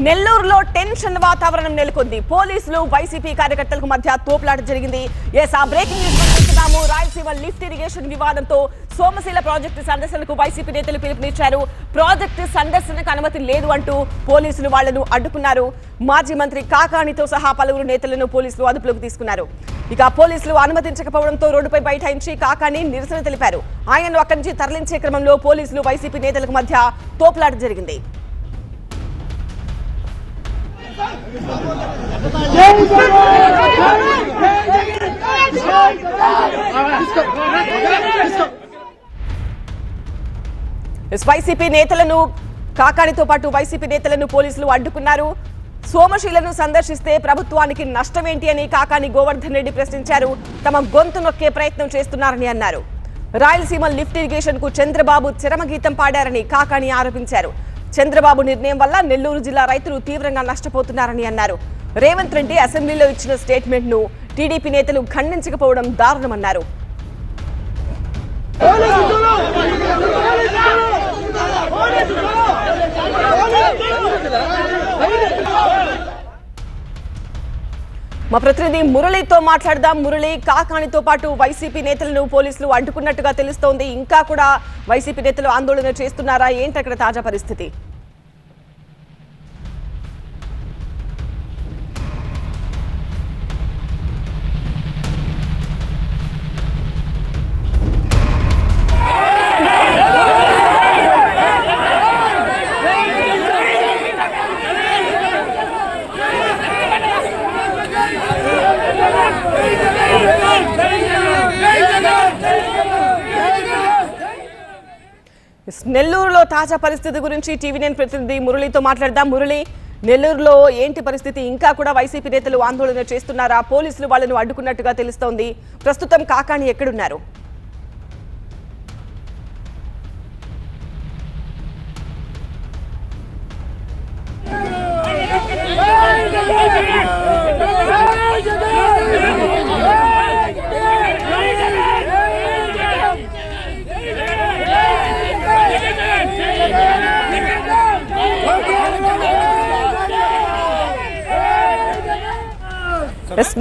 నెల్లూరులో టెన్షన్ వాతావరణం నెలకొంది. పోలీసులు వైసీపీ కార్యకర్తలకు మధ్య తోపులాట జరిగింది. బ్రేకింగ్ న్యూస్ చూస్తున్నాము. రాయలసీమ లిఫ్ట్ ఇరిగేషన్ వివాదంతో సోమశీల ప్రాజెక్టు సందర్శనకు వైసీపీ నేతలు పిలుపునిచ్చారు. ప్రాజెక్టు సందర్శనకు అనుమతి లేదు అంటూ పోలీసులు వాళ్లను అడ్డుకున్నారు. మాజీ మంత్రి కాకాణితో సహా పలువురు నేతలను పోలీసులు అదుపులోకి తీసుకున్నారు. ఇక పోలీసులు అనుమతించకపోవడంతో రోడ్డుపై బైఠాయించి కాకాణి నిరసన తెలిపారు. ఆయనను అక్కడి నుంచి తరలించే క్రమంలో పోలీసులు వైసీపీ నేతలకు మధ్య తోపులాట జరిగింది. వైసీపీ నేతలను కాకాణితో పాటు వైసీపీ నేతలను పోలీసులు అడ్డుకున్నారు. సోమశీలను సందర్శిస్తే ప్రభుత్వానికి నష్టమేంటి అని కాకాణి గోవర్ధన్ రెడ్డి ప్రశ్నించారు. తమ గొంతు నొక్కే ప్రయత్నం చేస్తున్నారని అన్నారు. రాయలసీమ లిఫ్ట్ ఇరిగేషన్ కు చంద్రబాబు చరమగీతం పాడారని కాకాణి ఆరోపించారు. చంద్రబాబు నిర్ణయం వల్ల నెల్లూరు జిల్లా రైతులు తీవ్రంగా నష్టపోతున్నారని అన్నారు. రేవంత్ రెడ్డి అసెంబ్లీలో ఇచ్చిన స్టేట్మెంట్ ను టీడీపీ నేతలు ఖండించకపోవడం దారుణమన్నారు. మా ప్రతినిధి మురళితో మాట్లాడదాం. మురళి, కాకాణితో పాటు వైసీపీ నేతలను పోలీసులు అడ్డుకున్నట్టుగా తెలుస్తోంది. ఇంకా కూడా వైసీపీ నేతలు ఆందోళన చేస్తున్నారా? ఏంటి అక్కడ తాజా పరిస్థితి? నెల్లూరులో తాజా పరిస్థితి గురించి టీవీ9 ప్రతినిధి మురళితో మాట్లాడదాం. మురళి, నెల్లూరులో ఏంటి పరిస్థితి? ఇంకా కూడా వైసీపీ నేతలు ఆందోళన చేస్తున్నారా? పోలీసులు వాళ్ళను అడ్డుకున్నట్టుగా తెలుస్తోంది. ప్రస్తుతం కాకాణి ఎక్కడున్నారు?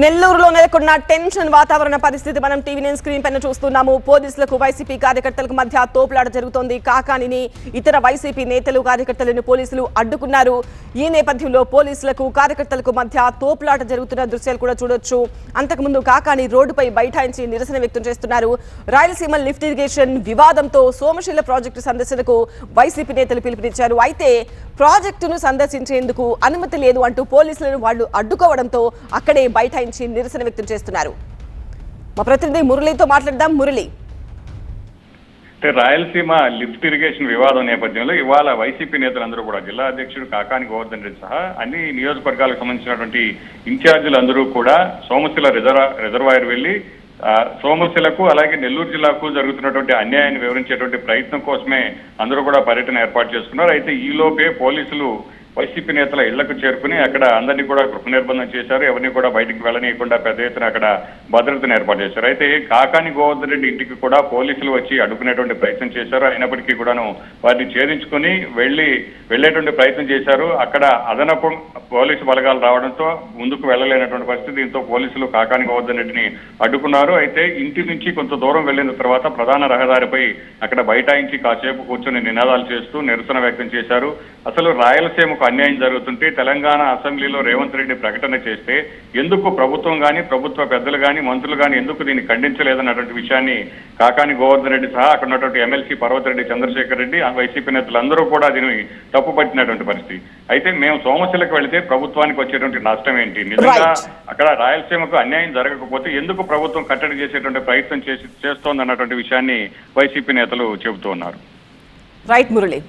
నెల్లూరులో నెలకొన్న టెన్షన్ వాతావరణ పరిస్థితి మనం టీవీ9 స్క్రీన్ పైన చూస్తున్నాము. పోలీసులకు వైసీపీ కార్యకర్తలకు మధ్య తోపులాట జరుగుతోంది. కాకాణిని ఇతర వైసీపీ నేతలు కార్యకర్తలను పోలీసులు అడ్డుకున్నారు. ఈ నేపథ్యంలో పోలీసులకు కార్యకర్తలకు మధ్య తోపులాట జరుగుతున్న దృశ్యాలు కూడా చూడొచ్చు. అంతకుముందు కాకాణి రోడ్డుపై బైఠాయించి నిరసన వ్యక్తం చేస్తున్నారు. రాయలసీమ లిఫ్ట్ ఇరిగేషన్ వివాదంతో సోమశీల ప్రాజెక్టు సందర్శనకు వైసీపీ నేతలు పిలుపునిచ్చారు. అయితే ప్రాజెక్టును సందర్శించేందుకు అనుమతి లేదు అంటూ పోలీసులను వాళ్లు అడ్డుకోవడంతో అక్కడే బైఠాయించి నిరసన వ్యక్తం చేస్తున్నారు. మా ప్రతినిధి మురళితో మాట్లాడదాం. మురళి, రాయలసీమ లిఫ్ట్ ఇరిగేషన్ వివాదం నేపథ్యంలో ఇవాళ వైసీపీ నేతలందరూ కూడా జిల్లా అధ్యక్షుడు కాకాని గోవర్ధన్ రెడ్డి సహా అన్ని నియోజకవర్గాలకు సంబంధించినటువంటి ఇన్ఛార్జీలందరూ కూడా సోమశిల రిజర్వాయర్ వెళ్లి సోమశిలకు అలాగే నెల్లూరు జిల్లాకు జరుగుతున్నటువంటి అన్యాయాన్ని వివరించేటువంటి ప్రయత్నం కోసమే అందరూ కూడా పర్యటన ఏర్పాటు చేసుకున్నారు. అయితే ఈ లోపే పోలీసులు వైసీపీ నేతల ఇళ్లకు చేరుకుని అక్కడ అందరినీ కూడా గృహ నిర్బంధం చేశారు. ఎవరిని కూడా బయటికి వెళ్ళనీయకుండా పెద్ద ఎత్తున అక్కడ భద్రతను ఏర్పాటు చేశారు. అయితే కాకాని గోవర్ధన్ రెడ్డి ఇంటికి కూడా పోలీసులు వచ్చి అడ్డుకునేటువంటి ప్రయత్నం చేశారు. అయినప్పటికీ కూడాను వారిని ఛేదించుకుని వెళ్లేటువంటి ప్రయత్నం చేశారు. అక్కడ అదనపు పోలీసు బలగాలు రావడంతో ముందుకు వెళ్లలేనటువంటి పరిస్థితి. దీంతో పోలీసులు కాకాని గోవర్ధన్ రెడ్డిని అడ్డుకున్నారు. అయితే ఇంటి నుంచి కొంత దూరం వెళ్లిన తర్వాత ప్రధాన రహదారిపై అక్కడ బైఠాయించి కాసేపు కూర్చొని నినాదాలు చేస్తూ నిరసన వ్యక్తం చేశారు. అసలు రాయలసీమకు అన్యాయం జరుగుతుంటే తెలంగాణ అసెంబ్లీలో రేవంత్ రెడ్డి ప్రకటన చేస్తే ఎందుకు ప్రభుత్వం కానీ ప్రభుత్వ పెద్దలు కానీ మంత్రులు కానీ ఎందుకు దీన్ని ఖండించలేదన్నటువంటి విషయాన్ని కాకాని గోవర్ధన్ రెడ్డి సహా అక్కడ ఉన్నటువంటి ఎమ్మెల్సీ పర్వతిరెడ్డి చంద్రశేఖర్ రెడ్డి వైసీపీ నేతలందరూ కూడా దీన్ని తప్పుపట్టినటువంటి పరిస్థితి. అయితే మేము సోమశిలకు వెళితే ప్రభుత్వానికి వచ్చేటువంటి నష్టం ఏంటి? నిజంగా అక్కడ రాయలసీమకు అన్యాయం జరగకపోతే ఎందుకు ప్రభుత్వం కట్టడి చేసేటువంటి ప్రయత్నం చేస్తోందన్నటువంటి విషయాన్ని వైసీపీ నేతలు చెబుతూ ఉన్నారు. రైట్ మురళి.